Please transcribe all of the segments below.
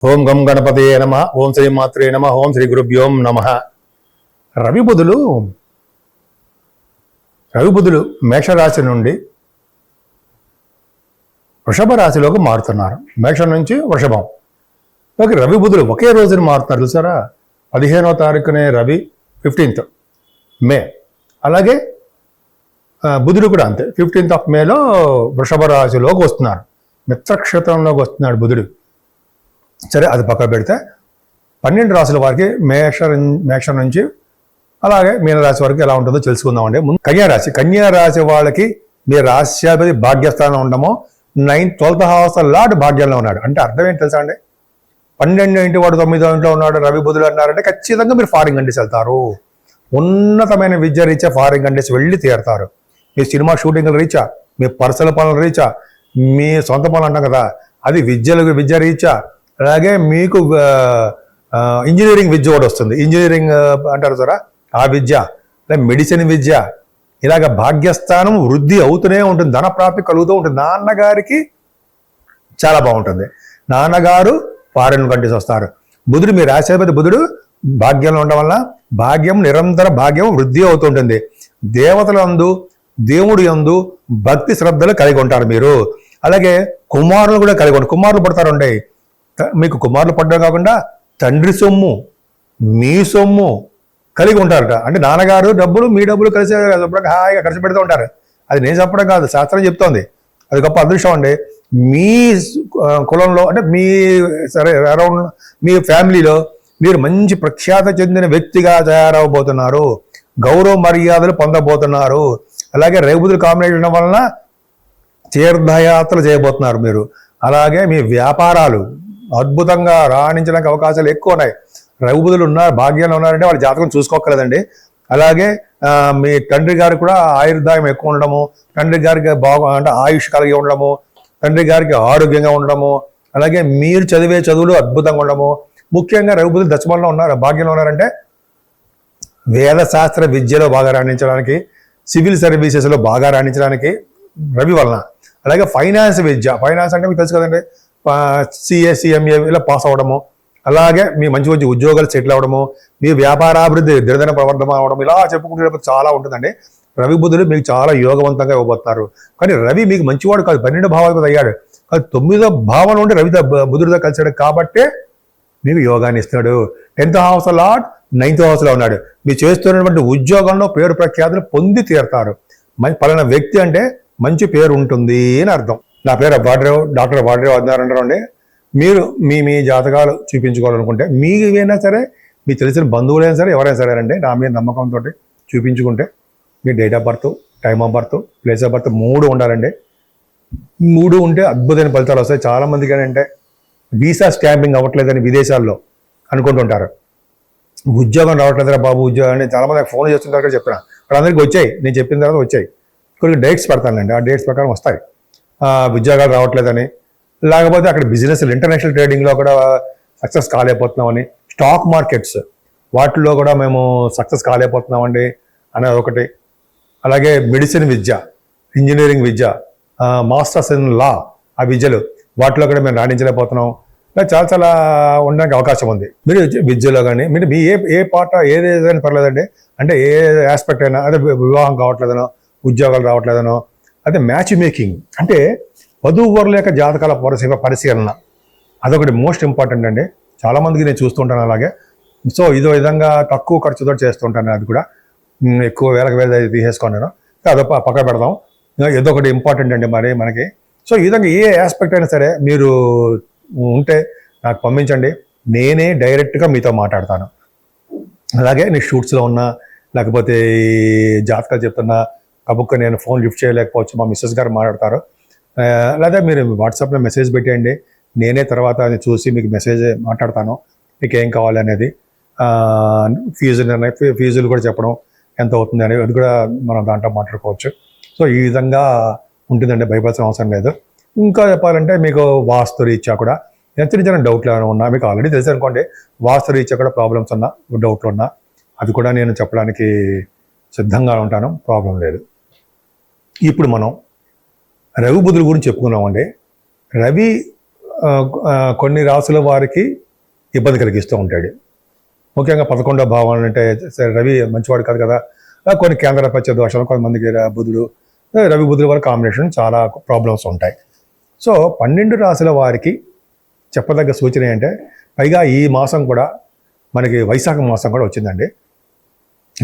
ఓం గం గణపతయే నమ. ఓం శ్రీ మాత్రే నమ. ఓం శ్రీ గురుభ్యోం నమ. రవి బుధులు మేషరాశి నుండి వృషభ రాశిలోకి మారుతున్నారు. మేషం నుంచి వృషభం ఓకే. రవి బుధులు ఒకే రోజున మారుతున్నారు చూసారా. 15వ తారీఖునే రవి, 15th మే. అలాగే బుధుడు కూడా అంతే, 15th of మేలో వృషభ రాశిలోకి వస్తున్నారు. మిత్రక్షేత్రంలోకి వస్తున్నాడు బుధుడు. సరే, అది పక్క పెడితే 12 రాశుల వారికి మేషం నుంచి అలాగే మీనరాశి వరకు ఎలా ఉంటుందో తెలుసుకుందామండి. ముందు కన్యారాశి వాళ్ళకి మీ రాశ్యాధిపతి భాగ్యస్థానం ఉండమో 12th house లార్డ్ భాగ్యంలో ఉన్నాడు. అంటే అర్థం ఏంటి తెలుసా అండి? 12 ఇంటి వాడు 9వ ఇంట్లో ఉన్నాడు రవి బుధులు అన్నారంటే ఖచ్చితంగా మీరు ఫారిన్ కంట్రీస్ వెళ్తారు. ఉన్నతమైన విద్య రీత్యా ఫారిన్ కంట్రీస్ వెళ్ళి తీరుతారు. మీ సినిమా షూటింగ్ల రీత్యా, మీ పర్సనల్ పనుల రీత్యా, మీ సొంత పనులు అంటాం కదా, అది విద్య రీత్యా. అలాగే మీకు ఇంజనీరింగ్ విద్య కూడా వస్తుంది. ఇంజనీరింగ్ అంటారు సారా, ఆ విద్య, మెడిసిన్ విద్య, ఇలాగ భాగ్యస్థానం వృద్ధి అవుతూనే ఉంటుంది. ధన ప్రాప్తి కలుగుతూ ఉంటుంది. నాన్నగారికి చాలా బాగుంటుంది. నాన్నగారు ఫారిన్ కంట్రీస్ వస్తారు. బుధుడు, మీ రాశాధిపతి బుధుడు భాగ్యంలో ఉండడం వల్ల భాగ్యం, నిరంతర భాగ్యం వృద్ధి అవుతుంటుంది. దేవతలందు, దేవుడి యందు భక్తి శ్రద్ధలు కలిగి ఉంటారు మీరు. అలాగే కుమారులు కూడా కలిగి ఉంటారు. కుమారులు పడతారుండే. మీకు కుమారులు పడడం కాకుండా తండ్రి సొమ్ము, మీ సొమ్ము కలిగి ఉంటారట. అంటే నాన్నగారు డబ్బులు, మీ డబ్బులు కలిసి హాయిగా ఖర్చు పెడుతూ ఉంటారు. అది నేను చెప్పడం కాదు, శాస్త్రం చెప్తోంది. అది గొప్ప అదృష్టం అండి. మీ కులంలో అంటే మీ అరౌండ్ మీ ఫ్యామిలీలో మీరు మంచి ప్రఖ్యాత చెందిన వ్యక్తిగా తయారవబోతున్నారు. గౌరవ మర్యాదలు పొందబోతున్నారు. అలాగే రేబుదుల కాంబినేషన్ వలన తీర్థయాత్రలు చేయబోతున్నారు మీరు. అలాగే మీ వ్యాపారాలు అద్భుతంగా రాణించడానికి అవకాశాలు ఎక్కువ ఉన్నాయి. రఘుబుధులు ఉన్నారు, భాగ్యంలో ఉన్నారంటే వాళ్ళ జాతకం చూసుకోక్కర్లేదండి. అలాగే మీ తండ్రి గారికి కూడా ఆయుర్దాయం ఎక్కువ ఉండడము, తండ్రి గారికి అంటే ఆయుష్ కలిగి ఉండడము, తండ్రి గారికి ఆరోగ్యంగా ఉండడము, అలాగే మీరు చదివే చదువులు అద్భుతంగా ఉండడము. ముఖ్యంగా రఘుబుధులు దశమంలో ఉన్నారు, భాగ్యంలో ఉన్నారంటే వేదశాస్త్ర విద్యలో బాగా రాణించడానికి, సివిల్ సర్వీసెస్లో బాగా రాణించడానికి రవి వలన. అలాగే ఫైనాన్స్ విద్య, ఫైనాన్స్ అంటే మీకు తెలుసు కదండి, సిఏ సిఎంఏ ఇలా పాస్ అవ్వడము, అలాగే మీ మంచి మంచి ఉద్యోగాలు సెటిల్ అవ్వడము, మీ వ్యాపారాభివృద్ధి దినదిన ప్రవర్ధన అవ్వడం, ఇలా చెప్పుకుంటే చాలా ఉంటుందండి. రవి బుధుడు మీకు చాలా యోగవంతంగా ఇవ్వబోతున్నారు. కానీ రవి మీకు మంచివాడు కాదు, 12 భావాలకు అయ్యాడు. కానీ 9వ భావం నుండి రవి బుధుడితో కలిసాడు కాబట్టే మీకు యోగాన్ని ఇస్తున్నాడు. 10th house lord 9th house లో ఉన్నాడు. మీరు చేస్తున్నటువంటి ఉద్యోగంలో పేరు ప్రఖ్యాతులు పొంది తీరుతారు. పలానా వ్యక్తి అంటే మంచి పేరు ఉంటుంది అని అర్థం. నా పేరు డాక్టర్ వాడ్రేవ్ అన్నారంటారు అండి. మీరు మీ జాతకాలు చూపించుకోవాలనుకుంటే మీకైనా సరే, మీకు తెలిసిన బంధువులైనా సరే, ఎవరైనా సరే అండి, నా మీద నమ్మకంతో చూపించుకుంటే మీ date of birth, time of birth, place of birth 3 ఉండాలండి. 3 ఉంటే అద్భుతమైన ఫలితాలు వస్తాయి. చాలామందికి ఏంటంటే వీసా స్టాంపింగ్ అవ్వట్లేదని విదేశాల్లో అనుకుంటుంటారు. ఉద్యోగం రావట్లేదురా బాబు, ఉద్యోగం అని చాలామంది ఫోన్ చేస్తుంటారు కూడా చెప్పిన వాళ్ళందరికీ వచ్చాయి. నేను చెప్పిన తర్వాత వచ్చాయి. కొన్ని డేట్స్ పెడతానండి, ఆ డేట్స్ ప్రకారం వస్తాయి. ఉద్యోగాలు రావట్లేదని, లేకపోతే అక్కడ బిజినెస్లు, ఇంటర్నేషనల్ ట్రేడింగ్లో కూడా సక్సెస్ కాలేకపోతున్నామని, స్టాక్ మార్కెట్స్ వాటిల్లో కూడా మేము సక్సెస్ కాలేకపోతున్నామండి అనేది ఒకటి. అలాగే medicine Vidya, engineering Vidya, masters in law, ఆ విద్యలు వాటిలో కూడా మేము రాణించలేకపోతున్నాం. చాలా చాలా ఉండడానికి అవకాశం ఉంది. మీరు విద్యలో కానీ మీరు మీ ఏ పాట ఏదైనా పర్లేదండి. అంటే ఏ ఆస్పెక్ట్ అయినా, అదే వివాహం కావట్లేదనో, ఉద్యోగాలు రావట్లేదనో, అదే మ్యాచ్ మేకింగ్ అంటే వధూవరుల యొక్క జాతకాల పరిశీలన, అదొకటి మోస్ట్ ఇంపార్టెంట్ అండి. చాలామందికి నేను చూస్తుంటాను అలాగే. సో ఇదో విధంగా తక్కువ ఖర్చుతో చేస్తుంటాను. అది కూడా ఎక్కువ వేలకు తీసేసుకున్నాను. అదో పక్క పెడదాం. ఏదో ఒకటి ఇంపార్టెంట్ అండి మరి మనకి. సో ఈ విధంగా ఏ ఆస్పెక్ట్ అయినా సరే మీరు ఉంటే నాకు పంపించండి, నేనే డైరెక్ట్గా మీతో మాట్లాడతాను. అలాగే నేను షూట్స్లో ఉన్నా, లేకపోతే జాతకాలు చెప్తున్నా కబుక్క నేను ఫోన్ లిఫ్ట్ చేయలేకపోవచ్చు, మా మిస్సెస్ గారు మాట్లాడతారు. లేదా మీరు వాట్సాప్లో మెసేజ్ పెట్టేయండి, నేనే తర్వాత చూసి మీకు మెసేజ్ మాట్లాడతాను, మీకు ఏం కావాలి అనేది. ఫీజులు కూడా చెప్పడం ఎంత అవుతుంది అనేది, అది కూడా మనం దాంట్లో మాట్లాడుకోవచ్చు. సో ఈ విధంగా ఉంటుందండి, భయపడాల్సిన అవసరం లేదు. ఇంకా చెప్పాలంటే మీకు వాస్తు రీత్యా కూడా చిన్న చిన్న డౌట్లు ఏమైనా ఉన్నా, మీకు ఆల్రెడీ తెలుసు అనుకోండి, వాస్తు రీత్యా కూడా ప్రాబ్లమ్స్ ఉన్నా, డౌట్లు ఉన్నా, అది కూడా నేను చెప్పడానికి సిద్ధంగా ఉంటాను, ప్రాబ్లం లేదు. ఇప్పుడు మనం రవి బుధుల గురించి చెప్పుకున్నామండి. రవి కొన్ని రాసుల వారికి ఇబ్బంది కలిగిస్తూ ఉంటాడు. ముఖ్యంగా 11వ భావం అంటే రవి మంచివాడు కాదు కదా, కొన్ని కేంద్రపత్య దోషాలు, కొంతమందికి బుధుడు రవి బుధుల వారి కాంబినేషన్ చాలా ప్రాబ్లమ్స్ ఉంటాయి. సో 12 రాశుల వారికి చెప్పదగ్గ సూచన ఏంటంటే, పైగా ఈ మాసం కూడా మనకి వైశాఖ మాసం కూడా వచ్చిందండి.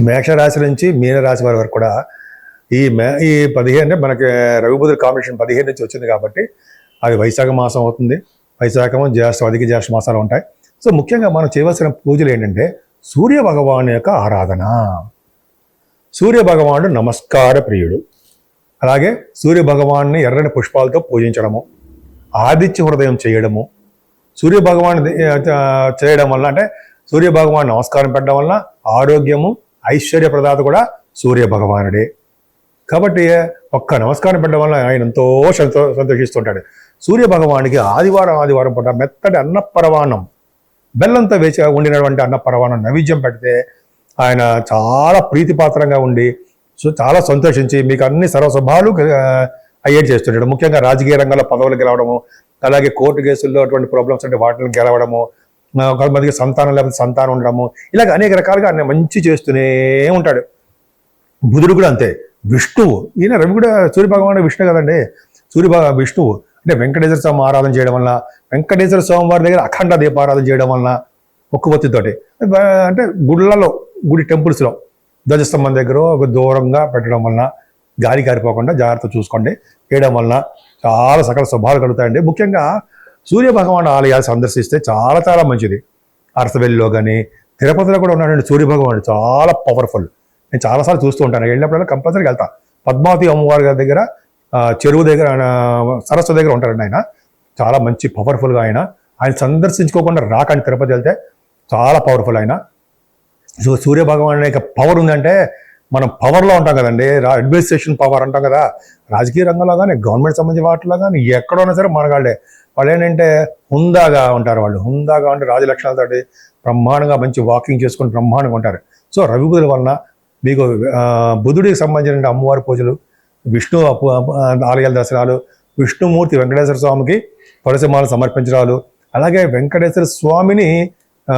మేషరాశి నుంచి మీనరాశి వారి వరకు కూడా ఈ 15 అంటే మనకి రవి బుధుల కాంబినేషన్ 15 నుంచి వచ్చింది కాబట్టి అది వైశాఖ మాసం అవుతుంది. వైశాఖము అధిక జ్యేష్ఠ మాసాలు ఉంటాయి. సో ముఖ్యంగా మనం చేయవలసిన పూజలు ఏంటంటే సూర్య భగవాను యొక్క ఆరాధన. సూర్య భగవానుడు నమస్కార ప్రియుడు. అలాగే సూర్య భగవాన్ని ఎర్రని పుష్పాలతో పూజించడము, ఆదిత్య హృదయం చేయడము, సూర్య భగవాన్ చేయడం వల్ల అంటే సూర్య భగవాన్ నమస్కారం పెట్టడం వల్ల ఆరోగ్యము ఐశ్వర్య ప్రదాత కూడా సూర్య భగవానుడే. కాబట్టి ఒక్క నమస్కారం పెట్టడం వల్ల ఆయన ఎంతో సంతోషిస్తుంటాడు. సూర్య భగవానికి ఆదివారం పూట మెత్తటి అన్నపరవాణం, బెల్లంతో వేసి ఉండినటువంటి అన్నపరవాణం నైవేద్యం పెడితే ఆయన చాలా ప్రీతిపాత్రంగా ఉండి చాలా సంతోషించి మీకు అన్ని సర్వస్వభావాలు అయ్యేట్ చేస్తుంటాడు. ముఖ్యంగా రాజకీయ రంగంలో పదవులు గెలవడము, అలాగే కోర్టు కేసుల్లో అటువంటి ప్రాబ్లమ్స్ అంటే వాటిని గెలవడము, కొంతమందికి సంతానం లేకపోతే సంతానం ఉండడము, ఇలాగ అనేక రకాలుగా ఆయన మంచి చేస్తూనే ఉంటాడు. బుధుడు కూడా అంతే. విష్ణువు, ఈయన రవి కూడా సూర్య భగవానుడు విష్ణు కదండి. విష్ణువు అంటే వెంకటేశ్వర స్వామి ఆరాధన చేయడం వలన, వెంకటేశ్వర స్వామి వారి దగ్గర అఖండ దీపారాధన చేయడం వలన, ఒక్కబొత్తితోటి అంటే గుడి టెంపుల్స్లో ధ్వజస్తంభం దగ్గర ఒక దూరంగా పెట్టడం వలన, గాలి కారిపోకుండా జాగ్రత్త చూసుకోండి, వేయడం వలన చాలా సకల శుభాలు కలుగుతాయండి. ముఖ్యంగా సూర్య భగవాన్ ఆలయాలు సందర్శిస్తే చాలా చాలా మంచిది. అరసవెల్లిలో కానీ తిరుపతిలో కూడా ఉన్నాడండి సూర్య భగవానుడు, చాలా పవర్ఫుల్. నేను చాలాసార్లు చూస్తూ ఉంటాను, వెళ్ళినప్పుడల్లా కంపల్సరీగా వెళ్తా. పద్మావతి అమ్మవారి గారి దగ్గర చెరువు దగ్గర సరస్సు దగ్గర ఉంటారండి ఆయన. చాలా మంచి పవర్ఫుల్గా ఆయన సందర్శించుకోకుండా రాకండి. తిరుపతి వెళ్తే చాలా పవర్ఫుల్ ఆయన. సో సూర్య భగవాన్ యొక్క పవర్ ఉందంటే మనం పవర్లో ఉంటాం కదండి, అడ్మినిస్ట్రేషన్ పవర్ అంటాం కదా. రాజకీయ రంగంలో కానీ గవర్నమెంట్ సంబంధించిన వాటిలో కానీ ఎక్కడైనా సరే మనగాళ్ళే. వాళ్ళు ఏంటంటే హుందాగా ఉంటారు. వాళ్ళు హుందాగా ఉంటే రాజలక్షణాలతోటి బ్రహ్మాండంగా మంచి వాకింగ్ చేసుకుని బ్రహ్మాండంగా ఉంటారు. సో రవి బుధుల వలన మీకు బుధుడికి సంబంధించిన అమ్మవారి పూజలు, విష్ణు ఆలయాల దర్శనాలు, విష్ణుమూర్తి వెంకటేశ్వర స్వామికి తులసిమాలు సమర్పించడాలు, అలాగే వెంకటేశ్వర స్వామిని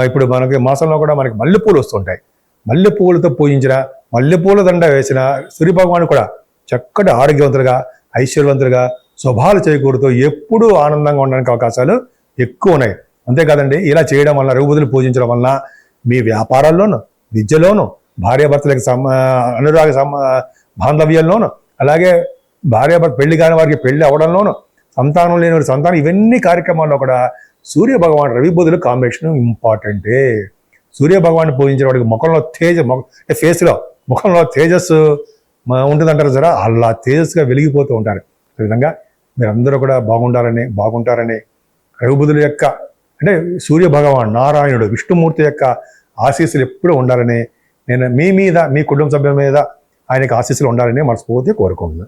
ఇప్పుడు మనకి మాసంలో కూడా మనకి మల్లెపూలు వస్తుంటాయి. మల్లెపూలతో పూజించిన, మల్లెపూల దండ వేసిన సూర్య భగవాను కూడా చక్కటి ఆరోగ్యవంతులుగా ఐశ్వర్యవంతులుగా శుభాలు చేకూరుతూ ఎప్పుడూ ఆనందంగా ఉండడానికి అవకాశాలు ఎక్కువ ఉన్నాయి. అంతేకాదండి, ఇలా చేయడం వల్ల రవి బుధులు పూజించడం వల్ల మీ వ్యాపారాల్లోనూ, విద్యలోనూ, భార్యాభర్తలకు అనురాగ బాంధవ్యంలోనూ, అలాగే భార్యాభర్త పెళ్లి కాని వారికి పెళ్లి అవడంలోనూ, సంతానం లేని వారి సంతానం, ఇవన్నీ కార్యక్రమాల్లో కూడా సూర్య భగవాన్ రవి బుధుల కాంబినేషన్ ఇంపార్టెంటే. సూర్య భగవాన్ని పూజించిన వాడికి ముఖంలో ఫేస్లో ముఖంలో తేజస్సు ఉంటుందంటారు సరే, అలా తేజస్సుగా వెలిగిపోతూ ఉంటారు. ఈ విధంగా మీరందరూ కూడా బాగుంటారని రవి బుధుల యొక్క అంటే సూర్య భగవాన్ నారాయణుడు విష్ణుమూర్తి యొక్క ఆశీస్సులు ఎప్పుడూ ఉండాలని, నేను మీ మీద మీ కుటుంబ సభ్యుల మీద ఆయనకు ఆశీస్సులు ఉండాలని మనస్ఫూర్తిగా కోరుకుంటున్నాను.